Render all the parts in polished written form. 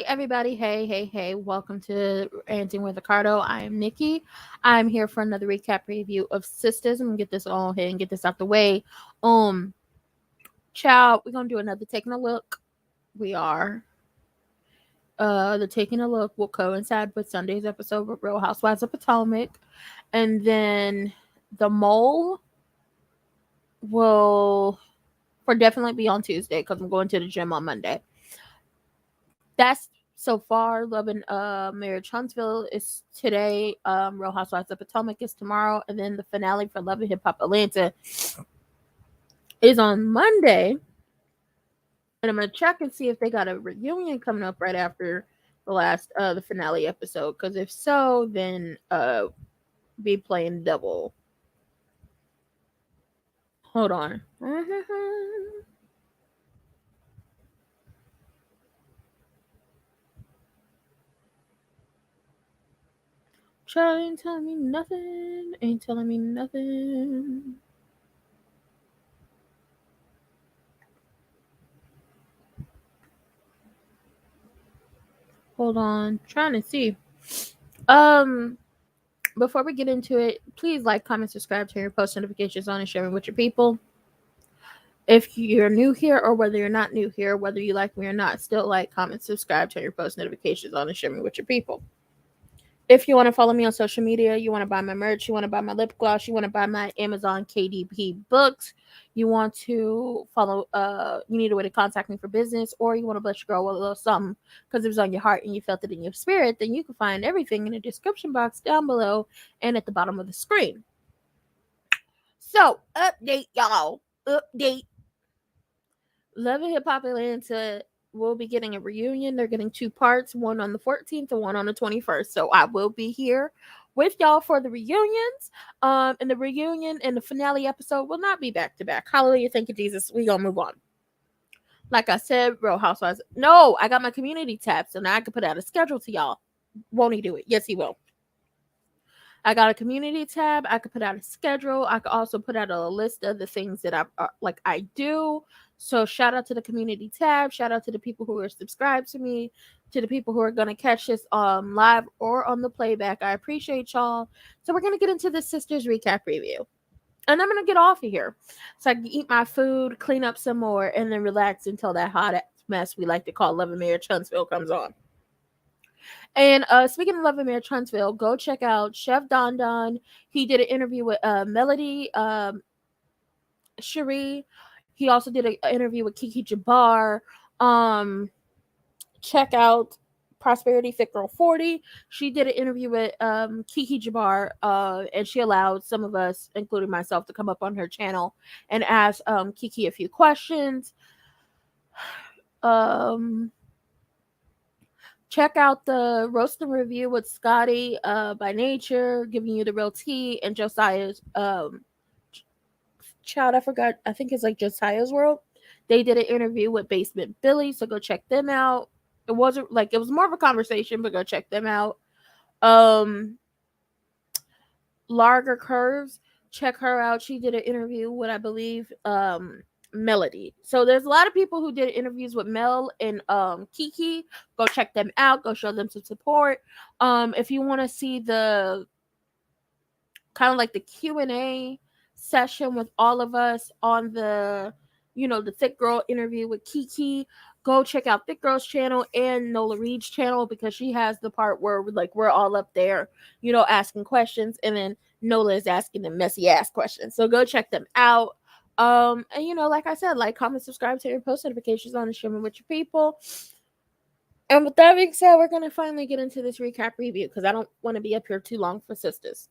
everybody. Hey. Welcome to Ranting with Ricardo. I am Nikki. I'm here for another recap review of SISTAS. I'm going to get this all ahead and get this out the way. Um, Child, we're going to do another taking a look. We are. The taking a look will coincide with Sunday's episode with Real Housewives of Potomac. And then the mole will definitely be on Tuesday because I'm going to the gym on Monday. That's so far. Love and Marriage Huntsville is today. Real Housewives of Potomac is tomorrow, and then the finale for Love and Hip Hop Atlanta is on Monday. And I'm gonna check and see if they got a reunion coming up right after the finale episode. Because if so, then be playing double. Hold on. Child ain't telling me nothing. Ain't telling me nothing. Hold on. Trying to see. Before we get into it, please like, comment, subscribe, turn your post notifications on, and share it with your people. If you're new here or whether you're not new here, whether you like me or not, still like, comment, subscribe, turn your post notifications on, and share me with your people. If you want to follow me on social media, you want to buy my merch, you want to buy my lip gloss, you want to buy my Amazon KDP books, you want to follow, you need a way to contact me for business, or you want to bless your girl with a little something because it was on your heart and you felt it in your spirit, then you can find everything in the description box down below and at the bottom of the screen. So, update, y'all. Update. Love and Hip Hop Atlanta will be getting a reunion. They're getting 2 parts, one on the 14th and one on the 21st. So I will be here with y'all for the reunions. And the reunion and the finale episode will not be back to back. Hallelujah, thank you, Jesus. We gonna move on. Like I said, Real Housewives. No, I got my community tab, so now I can put out a schedule to y'all. Won't he do it? Yes, he will. I got a community tab. I could put out a schedule. I could also put out a list of the things that I do. So shout out to the community tab. Shout out to the people who are subscribed to me, to the people who are gonna catch this live or on the playback. I appreciate y'all. So we're gonna get into the Sisters recap review. And I'm gonna get off of here so I can eat my food, clean up some more, and then relax until that hot mess we like to call Love and Marriage Huntsville comes on. And speaking of Love and Marriage Huntsville, go check out Chef Don Don. He did an interview with Melody Cherie. He also did an interview with Kiki Jabbar. Check out Prosperity Fit Girl 40. She did an interview with Kiki Jabbar, and she allowed some of us, including myself, to come up on her channel and ask Kiki a few questions. Check out the roast and review with Scotty by Nature, giving you the real tea, and Josiah's child. I forgot. I think it's like Josiah's World. They did an interview with Basement Billy, so go check them out. It wasn't like it was more of a conversation, but go check them out. Larger Curves, check her out. She did an interview with, I believe, Melody. So there's a lot of people who did interviews with Mel and Kiki. Go check them out. Go show them some support. If you want to see the kind of like the Q&A session with all of us on the the Thick Girl interview with Kiki, go check out Thick Girl's channel and Nola Reed's channel, because she has the part where we're all up there, asking questions, and then Nola is asking the messy ass questions. So go check them out. And like I said, like, comment, subscribe, to your post notifications on, and share me with your people. And with that being said, we're gonna finally get into this recap review because I don't want to be up here too long for Sisters.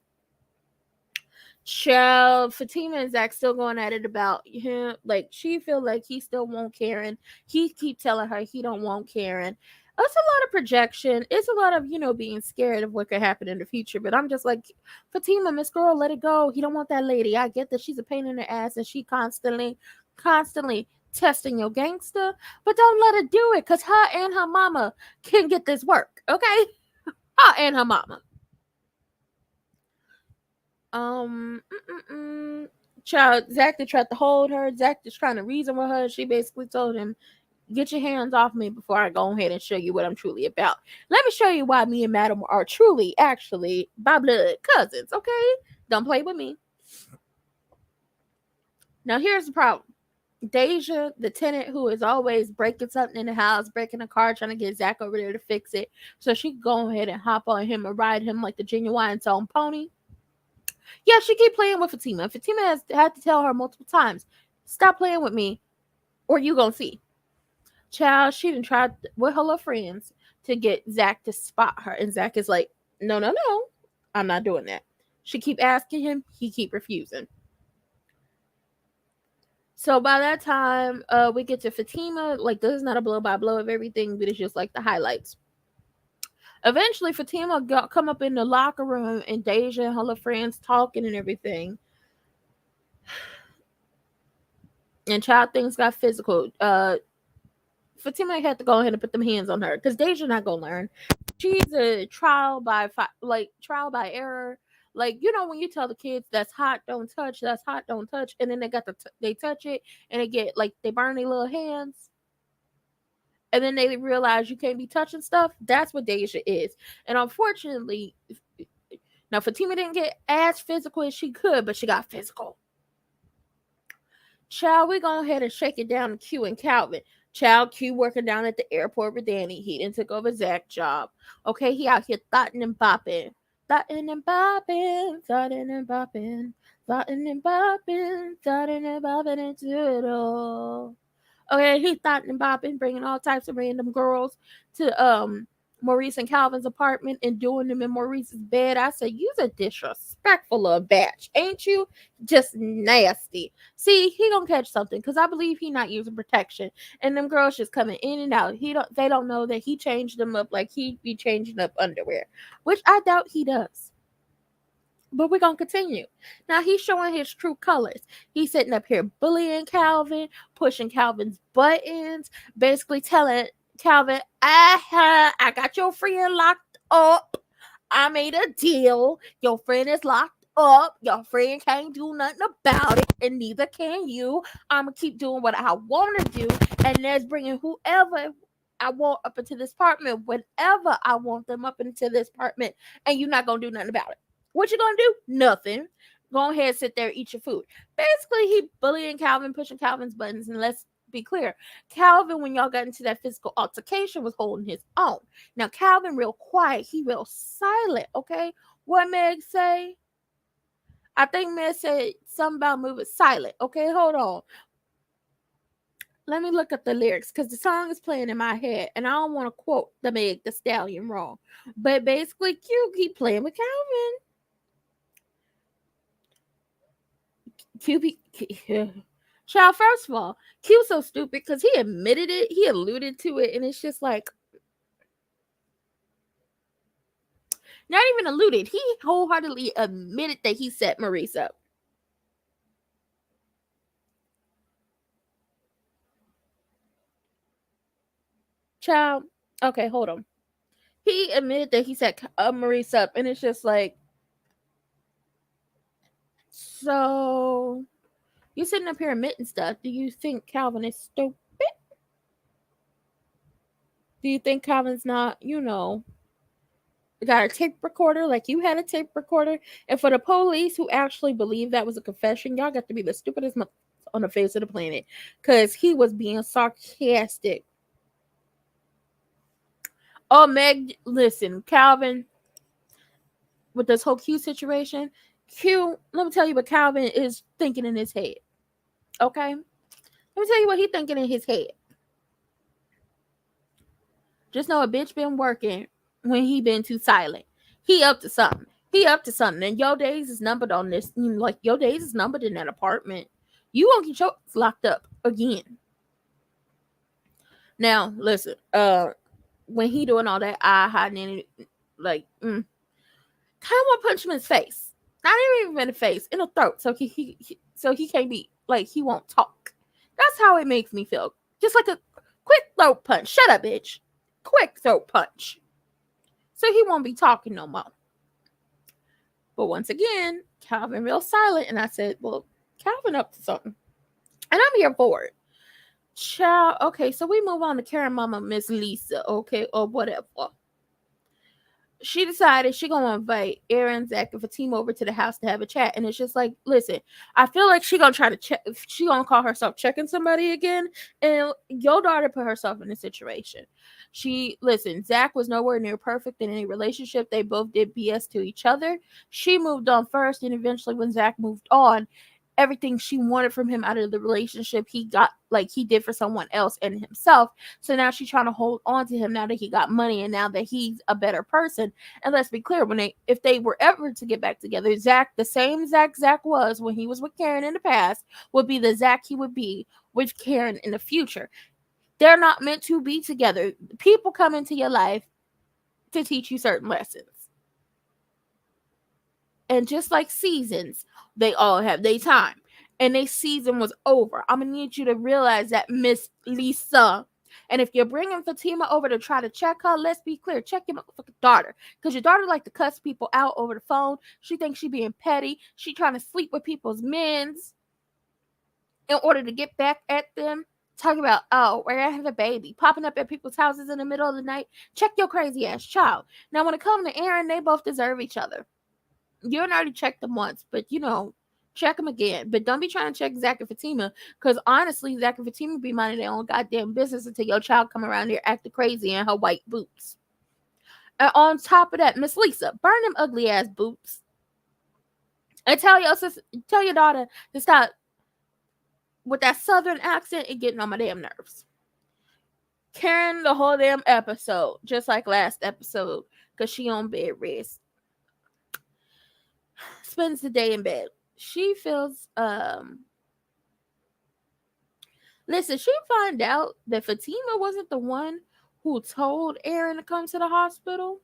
Fatima and Zach still going at it about him. Like, she feel like he still won't Karen. He keep telling her he don't want Karen. It's a lot of projection. It's a lot of, being scared of what could happen in the future. But I'm just like, Fatima, Miss Girl, let it go. He don't want that lady. I get that she's a pain in the ass and she constantly testing your gangster. But don't let her do it, because her and her mama can get this work, okay? Her and her mama. Child, Zach tried to hold her. Zach just trying to reason with her. She basically told him, get your hands off me before I go ahead and show you what I'm truly about. Let me show you why me and Madam are truly, actually, by blood cousins, okay? Don't play with me. Now, here's the problem. Deja, the tenant who is always breaking something in the house, breaking a car, trying to get Zach over there to fix it, so she can go ahead and hop on him and ride him like the genuine on pony. Yeah, she keep playing with Fatima. Fatima has had to tell her multiple times, stop playing with me, or you gonna see. Child, she done tried with her little friends to get Zach to spot her, and Zach is like, no, I'm not doing that. She keep asking him, he keep refusing. So by that time, we get to Fatima. Like, this is not a blow by blow of everything, but it's just like the highlights. Eventually, Fatima come up in the locker room, and Deja and her little friends talking and everything. And child, things got physical. Fatima had to go ahead and put them hands on her because Deja not gonna learn. She's a trial by error. Like, you know, when you tell the kids that's hot, don't touch, that's hot, don't touch, and then they touch it and they burn their little hands, and then they realize you can't be touching stuff. That's what Deja is. And unfortunately, now Fatima didn't get as physical as she could, but she got physical. Child, we go ahead and shake it down to Q and Calvin. Child, Q working down at the airport with Danny. He didn't took over Zach's job. Okay, he out here thotting and bopping. Thotting and bopping, thotting and bopping, thotting and bopping, thotting and bopping into it all. Okay, he thotting and bopping, bringing all types of random girls to Maurice and Calvin's apartment and doing them in Maurice's bed. I said, you's a disrespectful little batch, ain't you? Just nasty. See, he gonna catch something because I believe he not using protection, and them girls just coming in and out. They don't know that he changed them up like he be changing up underwear, which I doubt he does. But we're going to continue. Now, he's showing his true colors. He's sitting up here bullying Calvin, pushing Calvin's buttons, basically telling Calvin, I got your friend locked up. I made a deal. Your friend is locked up. Your friend can't do nothing about it, and neither can you. I'm going to keep doing what I want to do, and that's bringing whoever I want up into this apartment, whenever I want them up into this apartment, and you're not going to do nothing about it. What you gonna do? Nothing. Go ahead, sit there, eat your food. Basically, he bullying Calvin, pushing Calvin's buttons, and let's be clear. Calvin, when y'all got into that physical altercation, was holding his own. Now, Calvin real quiet. He real silent, okay? What Meg say? I think Meg said something about moving silent. Okay, hold on. Let me look at the lyrics because the song is playing in my head, and I don't want to quote the Meg the Stallion wrong. But basically, Q keep playing with Calvin. Child, first of all, Q's so stupid because he admitted it, he alluded to it, and it's just like, not even alluded, he wholeheartedly admitted that he set Maurice up. Child, okay, hold on. He admitted that he set Maurice up, and it's just like, so you sitting up here admitting stuff. Do you think Calvin is stupid? Do you think Calvin's not, got a tape recorder like you had a tape recorder? And for the police who actually believe that was a confession, y'all got to be the stupidest on the face of the planet because he was being sarcastic. Oh, Meg, listen, Calvin, with this whole Q situation, let me tell you what Calvin is thinking in his head. Okay? Let me tell you what he's thinking in his head. Just know a bitch been working when he been too silent. He up to something. And your days is numbered on this. Like, your days is numbered in that apartment. You won't get your locked up again. Now, listen, when he doing all that hiding in it, like, kind of want to punch him in his face. Not even in the face, in the throat. So he can't be, like, he won't talk. That's how it makes me feel. Just like a quick throat punch. Shut up, bitch. Quick throat punch. So he won't be talking no more. But once again, Calvin real silent. And I said, well, Calvin up to something. And I'm here for it. Child, okay, so we move on to Karen Mama, Miss Lisa, okay, or whatever. She decided she gonna invite Aaron, Zach, and Fatima over to the house to have a chat, and it's just like, listen, I feel like she gonna try to check. She gonna call herself checking somebody again, and your daughter put herself in a situation. Listen. Zach was nowhere near perfect in any relationship. They both did BS to each other. She moved on first, and eventually, when Zach moved on, everything she wanted from him out of the relationship, he got like he did for someone else and himself. So now she's trying to hold on to him now that he got money and now that he's a better person. And let's be clear, if they were ever to get back together, Zach, the same Zach was when he was with Karen in the past, would be the Zach he would be with Karen in the future. They're not meant to be together. People come into your life to teach you certain lessons. And just like seasons, they all have their time. And their season was over. I'm going to need you to realize that, Miss Lisa. And if you're bringing Fatima over to try to check her, let's be clear. Check your motherfucking daughter. Because your daughter like to cuss people out over the phone. She thinks she being petty. She trying to sleep with people's mens in order to get back at them. Talking about, oh, we're going to have a baby. Popping up at people's houses in the middle of the night. Check your crazy ass child. Now, when it comes to Aaron, they both deserve each other. You already checked them once, but check them again. But don't be trying to check Zach and Fatima, because honestly, Zach and Fatima be minding their own goddamn business until your child come around here acting crazy in her white boots. And on top of that, Miss Lisa, burn them ugly ass boots. And tell your daughter to stop with that southern accent and getting on my damn nerves. Karen, the whole damn episode, just like last episode, because she on bed rest, spends the day in bed. She feels listen, she find out that Fatima wasn't the one who told Aaron to come to the hospital.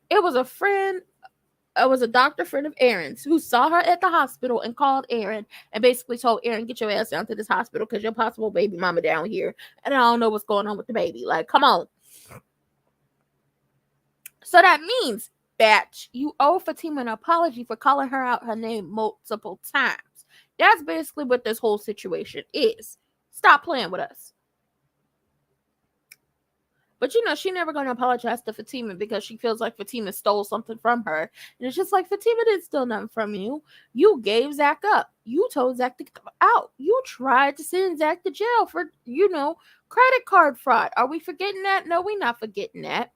It was a doctor friend of Aaron's who saw her at the hospital and called Aaron and basically told Aaron, get your ass down to this hospital because your possible baby mama down here and I don't know what's going on with the baby. Like, come on. So that means, batch, you owe Fatima an apology for calling her out her name multiple times. That's basically what this whole situation is. Stop playing with us. But she never going to apologize to Fatima because she feels like Fatima stole something from her. And it's just like, Fatima didn't steal nothing from you. You gave Zach up. You told Zach to get out. You tried to send Zach to jail for, credit card fraud. Are we forgetting that? No, we're not forgetting that.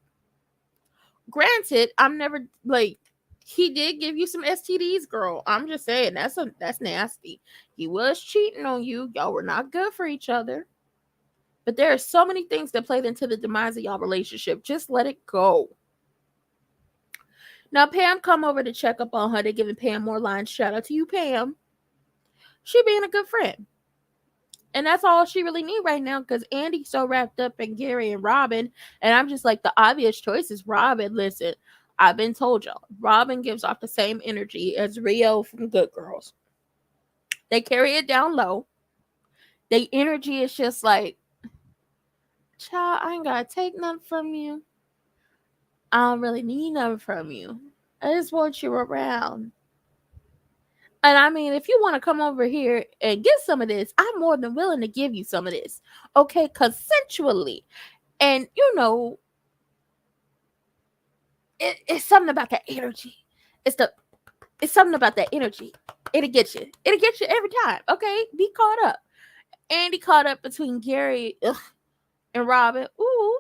Granted, I'm never he did give you some STDs, girl. I'm just saying that's nasty. He was cheating on you. Y'all were not good for each other. But there are so many things that played into the demise of y'all relationship. Just let it go. Now, Pam come over to check up on her. They're giving Pam more lines. Shout out to you, Pam. She being a good friend. And that's all she really need right now because Andy's so wrapped up in Gary and Robin. And I'm just like, the obvious choice is Robin. Listen, I've been told y'all, Robin gives off the same energy as Rio from Good Girls. They carry it down low. Their energy is just like, child, I ain't got to take nothing from you. I don't really need nothing from you. I just want you around. And I mean, if you want to come over here and get some of this, I'm more than willing to give you some of this. Okay, consensually. And, it's something about that energy. It's something about that energy. It'll get you. It'll get you every time. Okay, be caught up. Andy caught up between Gary and Robin. Ooh.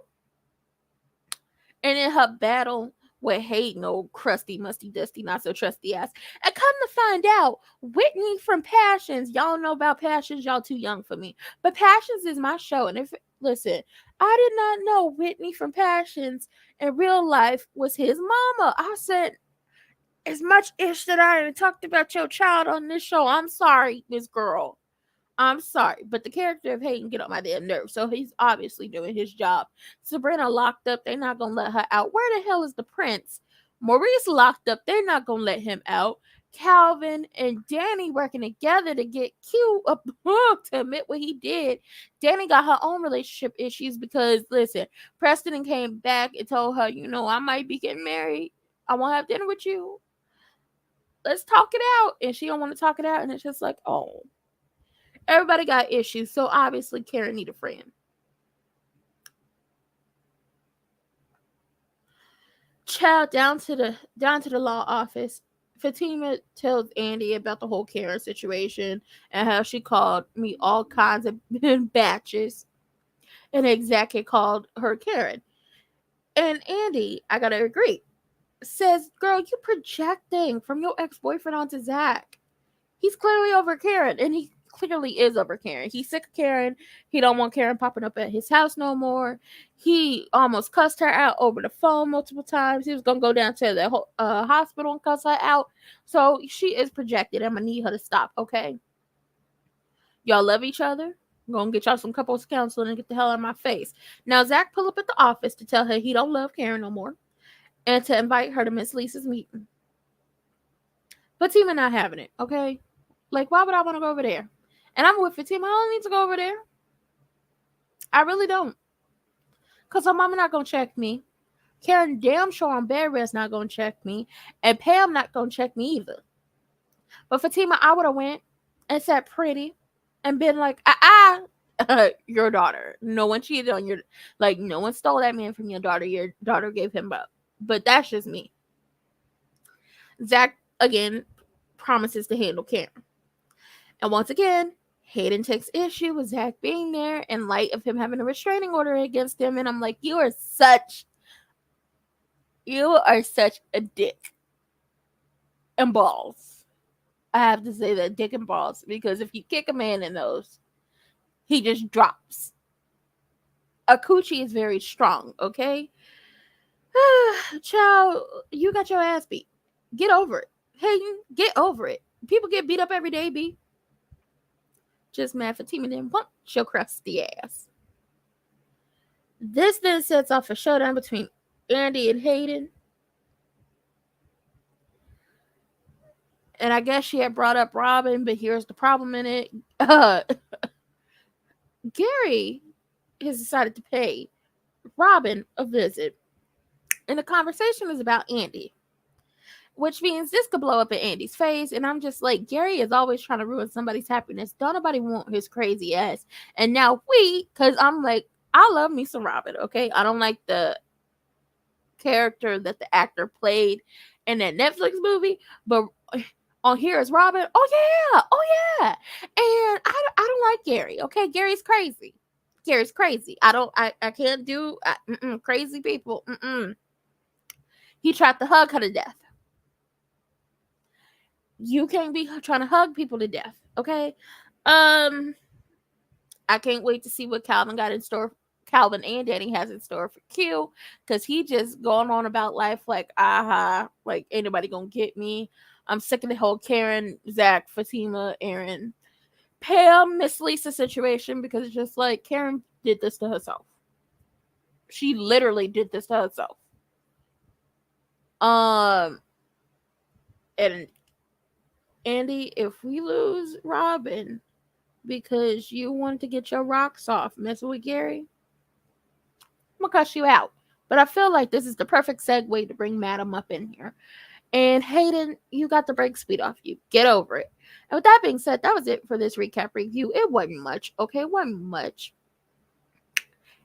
And in her battle with Hayden, old crusty, musty, dusty, not so trusty ass. And come to find out, Whitney from Passions, y'all know about Passions, y'all too young for me. But Passions is my show. And listen, I did not know Whitney from Passions in real life was his mama. I said, as much ish that I even talked about your child on this show, I'm sorry, this girl. I'm sorry, but the character of Hayden get on my damn nerves. So he's obviously doing his job. Sabrina locked up. They're not going to let her out. Where the hell is the prince? Maurice locked up. They're not going to let him out. Calvin and Danny working together to get Q up to admit what he did. Danny got her own relationship issues because, listen, Preston came back and told her, I might be getting married. I want to have dinner with you. Let's talk it out. And she don't want to talk it out. And it's just like, oh. Everybody got issues, so obviously Karen need a friend. Child, down to the law office. Fatima tells Andy about the whole Karen situation and how she called me all kinds of batches, and exactly called her Karen. And Andy, I gotta agree, says, "Girl, you projecting from your ex-boyfriend onto Zach. He's clearly over Karen, and he clearly is over Karen. He's sick of Karen. He don't want Karen popping up at his house no more. He almost cussed her out over the phone multiple times. He was gonna go down to the hospital and cuss her out. So she is projected. I'm gonna need her to stop. Okay, y'all love each other. I'm gonna get y'all some couples counseling and get the hell out of my face." Now Zach pull up at the office to tell her he don't love Karen no more and to invite her to Miss Lisa's meeting. Fatima not having it. Okay, like, why would I want to go over there? And I'm with Fatima. I don't need to go over there. I really don't. Because her mama not going to check me. Karen damn sure on bed rest not going to check me. And Pam not going to check me either. But Fatima, I would have went and sat pretty and been like, your daughter. No one cheated on your, like, no one stole that man from your daughter. Your daughter gave him up. But that's just me. Zach, again, promises to handle Karen. And once again, Hayden takes issue with Zach being there in light of him having a restraining order against him. And I'm like, you are such a dick and balls. I have to say that, dick and balls, because if you kick a man in those, he just drops. A coochie is very strong, okay? Child, you got your ass beat. Get over it. Hayden, get over it. People get beat up every day, B. Just mad Fatima didn't want your crusty ass. This then sets off a showdown between Andy and Hayden. And I guess she had brought up Robin, but here's the problem in it. Gary has decided to pay Robin a visit. And the conversation is about Andy, which means this could blow up in Andy's face. And I'm just like, Gary is always trying to ruin somebody's happiness. Don't nobody want his crazy ass. And now because I'm like, I love me some Robin, okay? I don't like the character that the actor played in that Netflix movie, but on here is Robin. Oh yeah. And I don't like Gary, okay? Gary's crazy. I can't do crazy people. He tried to hug her to death. You can't be trying to hug people to death, okay? I can't wait to see what Calvin and Danny has in store for Q, because he just going on about life like, like ain't nobody gonna get me. I'm sick of the whole Karen, Zach, Fatima, Aaron, Pam, Miss Lisa situation, because it's just like Karen did this to herself. She literally did this to herself. And Andy, if we lose Robin because you wanted to get your rocks off messing with Gary, I'm gonna cuss you out. But I feel like this is the perfect segue to bring Madam up in here. And Hayden, you got the brake speed off you. Get over it. And with that being said, that was it for this recap review. It wasn't much, okay? It wasn't much.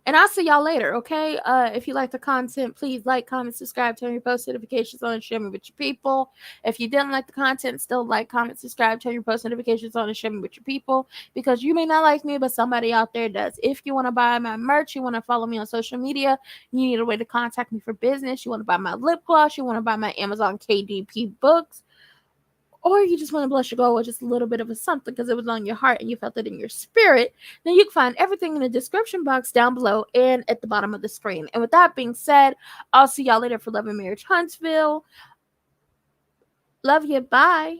And I'll see y'all later, okay? If you like the content, please like, comment, subscribe, turn your post notifications on, and share me with your people. If you didn't like the content, still like, comment, subscribe, turn your post notifications on, and share me with your people. Because you may not like me, but somebody out there does. If you want to buy my merch, you want to follow me on social media, you need a way to contact me for business, you want to buy my lip gloss, you want to buy my Amazon KDP books, or you just want to bless your goal with just a little bit of a something because it was on your heart and you felt it in your spirit, then you can find everything in the description box down below and at the bottom of the screen. And with that being said, I'll see y'all later for Love and Marriage Huntsville. Love you. Bye.